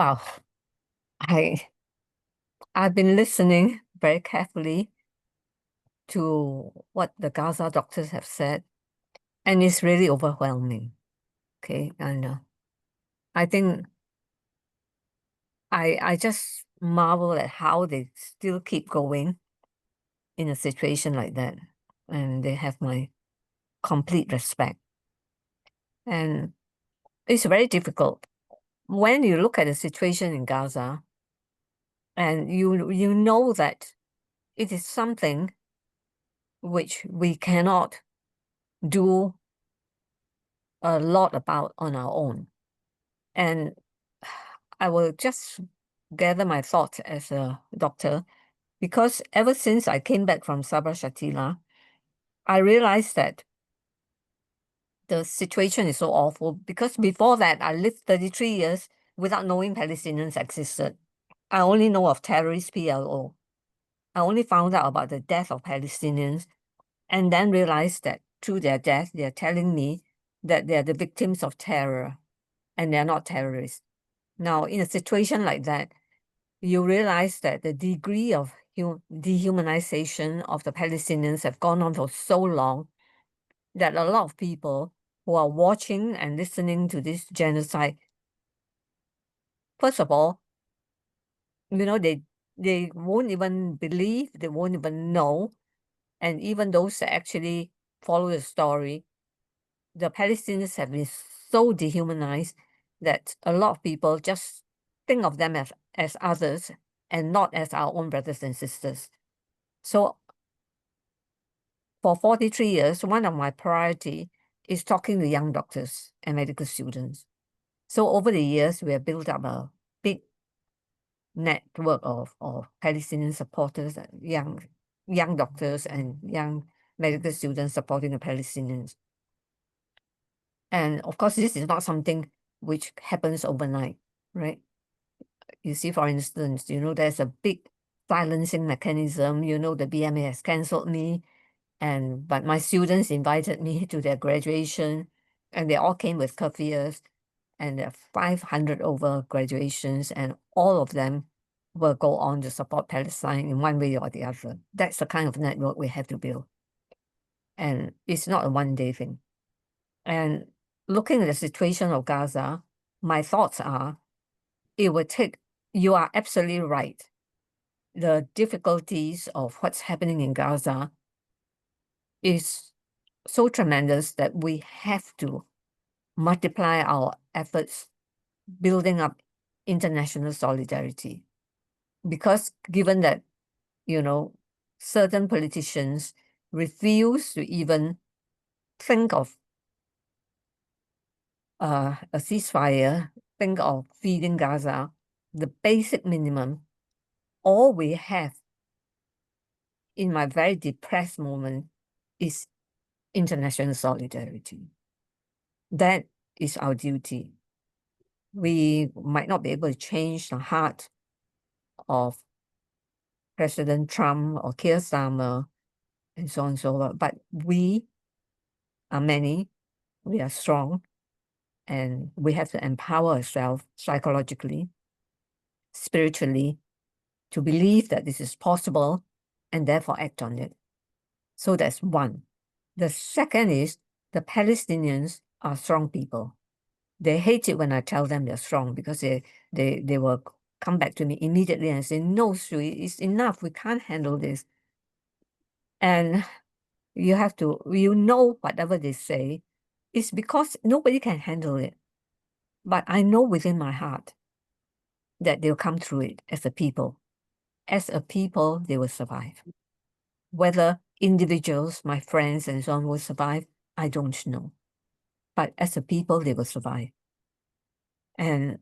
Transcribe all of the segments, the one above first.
Wow, I I've been listening very carefully to what the Gaza doctors have said, and it's really overwhelming. Okay, and I think I just marvel at how they still keep going in a situation like that, and they have my complete respect. And it's very difficult when you look at the situation in Gaza, and you know that it is something which we cannot do a lot about on our own. And I will just gather my thoughts as a doctor, because ever since I came back from Sabra Shatila, I realized that the situation is so awful, because before that, I lived 33 years without knowing Palestinians existed. I only know of terrorist PLO. I only found out about the death of Palestinians and then realized that through their death, they're telling me that they're the victims of terror and they're not terrorists. Now, in a situation like that, you realize that the degree of dehumanization of the Palestinians have gone on for so long that a lot of people who are watching and listening to this genocide, first of all, they won't even believe, they won't even know. And even those that actually follow the story, the Palestinians have been so dehumanized that a lot of people just think of them as others and not as our own brothers and sisters. So for 43 years, one of my priority is talking to young doctors and medical students. So over the years, we have built up a big network of Palestinian supporters, young doctors and young medical students supporting the Palestinians. And of course, this is not something which happens overnight, right? You see, for instance, there's a big silencing mechanism. The BMA has cancelled me, but my students invited me to their graduation, and they all came with curfews, and there are 500 over graduations, and all of them will go on to support Palestine in one way or the other. That's the kind of network we have to build. And it's not a one-day thing. And looking at the situation of Gaza, my thoughts are, you are absolutely right. The difficulties of what's happening in Gaza is so tremendous that we have to multiply our efforts building up international solidarity. Because given that, certain politicians refuse to even think of a ceasefire, think of feeding Gaza, the basic minimum, all we have in my very depressed moment is international solidarity. That is our duty. We might not be able to change the heart of President Trump or Keir Starmer and so on and so forth, but we are many, we are strong, and we have to empower ourselves psychologically, spiritually, to believe that this is possible and therefore act on it. So that's one. The second is the Palestinians are strong people. They hate it when I tell them they're strong, because they will come back to me immediately and say, no, Swee, it's enough. We can't handle this. And you have to, whatever they say, it's because nobody can handle it. But I know within my heart that they'll come through it as a people. As a people, they will survive. Whether individuals, my friends and so on, will survive, I don't know. But as a people, they will survive. And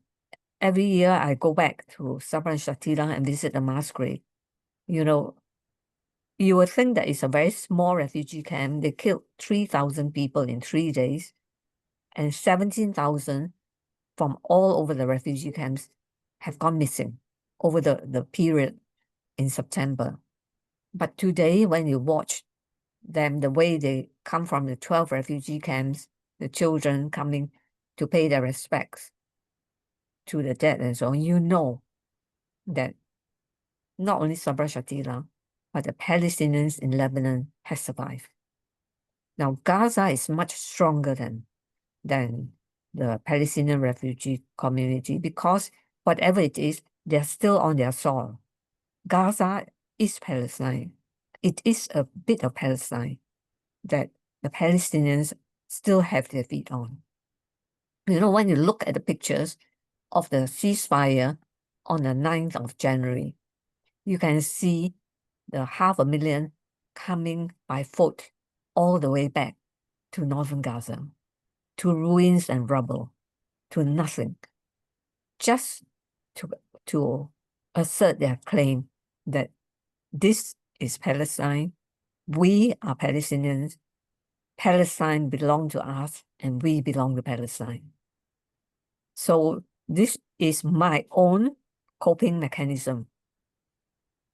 every year I go back to Sabra and Shatila and visit the mass grave. You would think that it's a very small refugee camp. They killed 3,000 people in 3 days, and 17,000 from all over the refugee camps have gone missing over the period in September. But today, when you watch them, the way they come from the 12 refugee camps, the children coming to pay their respects to the dead and so on, you know that not only Sabra Shatila, but the Palestinians in Lebanon has survived. Now, Gaza is much stronger than the Palestinian refugee community because whatever it is, they're still on their soil. Gaza is Palestine. It is a bit of Palestine that the Palestinians still have their feet on. You know, when you look at the pictures of the ceasefire on the 9th of January, you can see the 500,000 coming by foot all the way back to northern Gaza, to ruins and rubble, to nothing, just to assert their claim that this is Palestine, we are Palestinians, Palestine belongs to us, and we belong to Palestine. So this is my own coping mechanism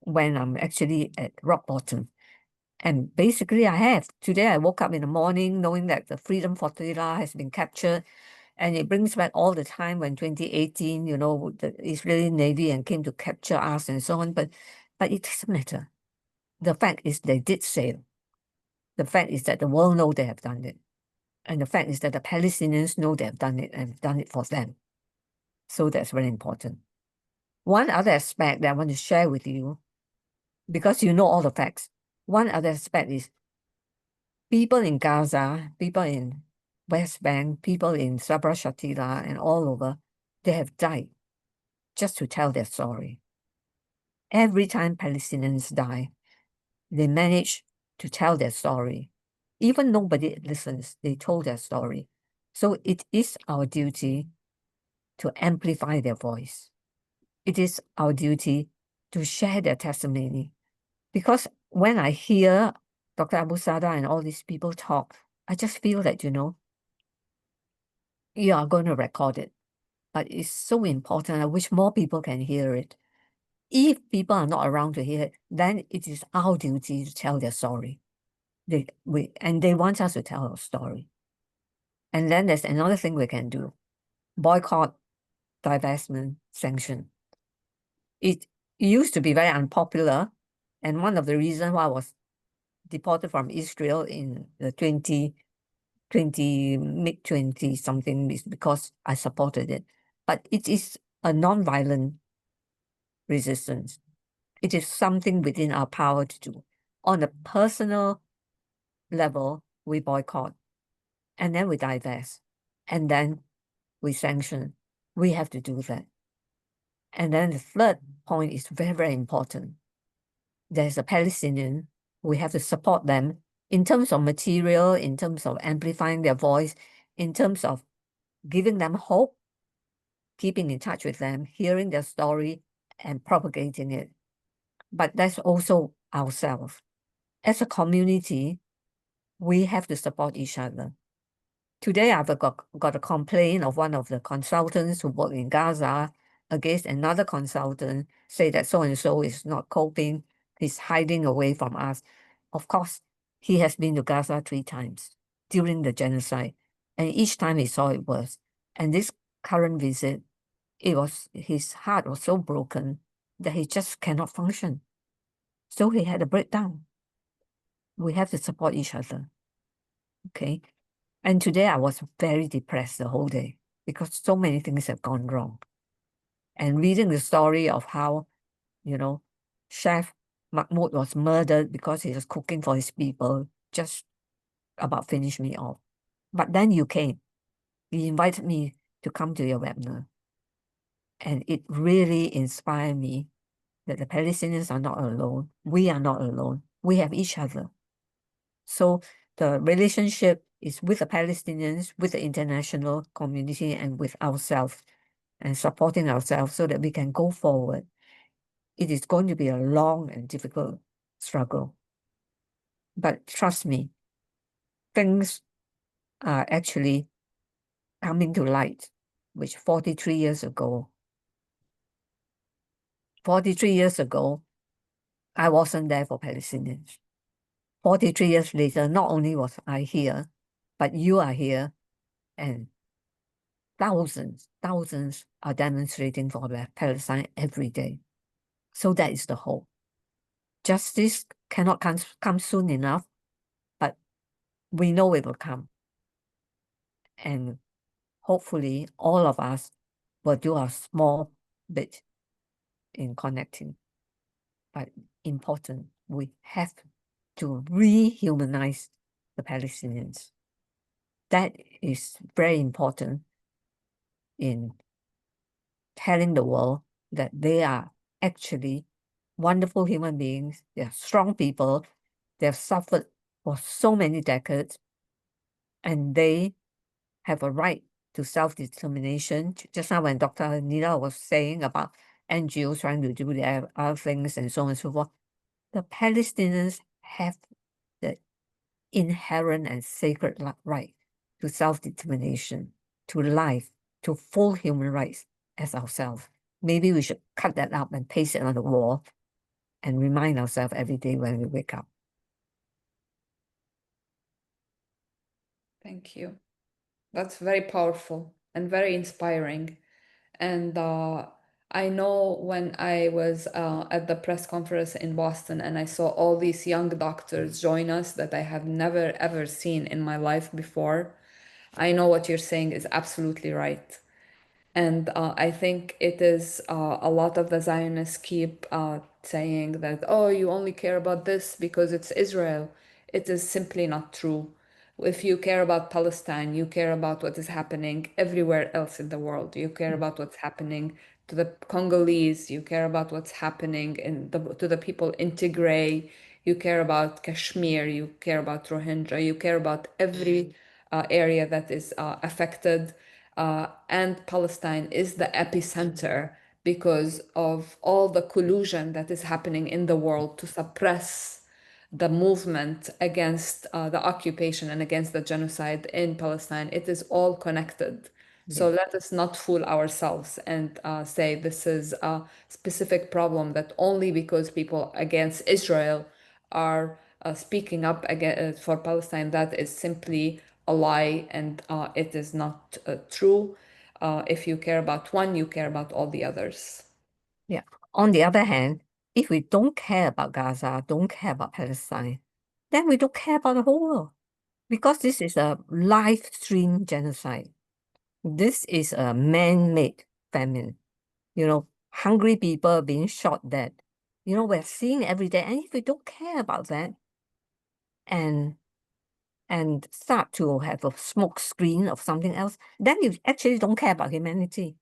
when I'm actually at rock bottom. And basically today I woke up in the morning knowing that the Freedom Flotilla has been captured, and it brings back all the time when 2018, you know, the Israeli Navy and came to capture us and so on, but it doesn't matter. The fact is they did sail. The fact is that the world know they have done it. And the fact is that the Palestinians know they have done it and done it for them. So that's very important. One other aspect that I want to share with you, because you know all the facts, one other aspect is people in Gaza, people in West Bank, people in Sabra Shatila and all over, they have died just to tell their story. Every time Palestinians die, they manage to tell their story. Even nobody listens, they told their story. So it is our duty to amplify their voice. It is our duty to share their testimony. Because when I hear Dr. Abu Sada and all these people talk, I just feel that, you know, you are going to record it. But it's so important. I wish more people can hear it. If people are not around to hear it, then it is our duty to tell their story. They want us to tell our story. And then there's another thing we can do. Boycott, divestment, sanction. It used to be very unpopular. And one of the reasons why I was deported from Israel in the mid-20 something is because I supported it. But it is a non-violent resistance. It is something within our power to do. On a personal level, we boycott, and then we divest, and then we sanction. We have to do that. And then the third point is very, very important. There's a Palestinian. We have to support them in terms of material, in terms of amplifying their voice, in terms of giving them hope, keeping in touch with them, hearing their story, and propagating it. But that's also ourselves. As a community, we have to support each other. Today, I've got a complaint of one of the consultants who work in Gaza against another consultant, say that so-and-so is not coping, he's hiding away from us. Of course, he has been to Gaza 3 times during the genocide, and each time he saw it worse. And this current visit, his heart was so broken that he just cannot function. So he had a breakdown. We have to support each other, okay? And today I was very depressed the whole day because so many things have gone wrong. And reading the story of how, you know, Chef Mahmoud was murdered because he was cooking for his people just about finished me off. But then you came. You invited me to come to your webinar. And it really inspired me that the Palestinians are not alone. We are not alone. We have each other. So the relationship is with the Palestinians, with the international community, and with ourselves, and supporting ourselves so that we can go forward. It is going to be a long and difficult struggle. But trust me, things are actually coming to light, which 43 years ago, I wasn't there for Palestinians. 43 years later, not only was I here, but you are here, and thousands are demonstrating for Palestine every day. So that is the hope. Justice cannot come soon enough, but we know it will come. And hopefully all of us will do a small bit in connecting. But important, we have to rehumanize the Palestinians. That is very important in telling the world that they are actually wonderful human beings. They are strong people. They have suffered for so many decades, and they have a right to self-determination. Just now when Dr. Nila was saying about NGOs trying to do their other things and so on and so forth, the Palestinians have the inherent and sacred right to self-determination, to life, to full human rights as ourselves. Maybe we should cut that up and paste it on the wall and remind ourselves every day when we wake up. Thank you. That's very powerful and very inspiring. And I know when I was at the press conference in Boston and I saw all these young doctors join us that I have never ever seen in my life before, I know what you're saying is absolutely right. And I think it is a lot of the Zionists keep saying that, oh, you only care about this because it's Israel. It is simply not true. If you care about Palestine, you care about what is happening everywhere else in the world. You care about what's happening to the Congolese. You care about what's happening to the people in Tigray. You care about Kashmir. You care about Rohingya. You care about every area that is affected. And Palestine is the epicenter because of all the collusion that is happening in the world to suppress the movement against the occupation and against the genocide in Palestine. It is all connected. So Yes. let us not fool ourselves and say this is a specific problem that only because people against Israel are speaking up for Palestine, that is simply a lie and it is not true. If you care about one, you care about all the others. Yeah. On the other hand, if we don't care about Gaza, don't care about Palestine, then we don't care about the whole world. Because this is a live stream genocide. This is a man-made famine. You know, hungry people being shot dead. You know, we're seeing every day. And if we don't care about that and start to have a smoke screen of something else, then you actually don't care about humanity.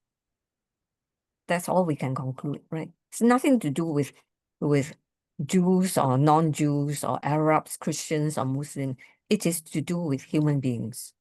That's all we can conclude, right? It's nothing to do with Jews or non-Jews or Arabs, Christians or Muslims. It is to do with human beings.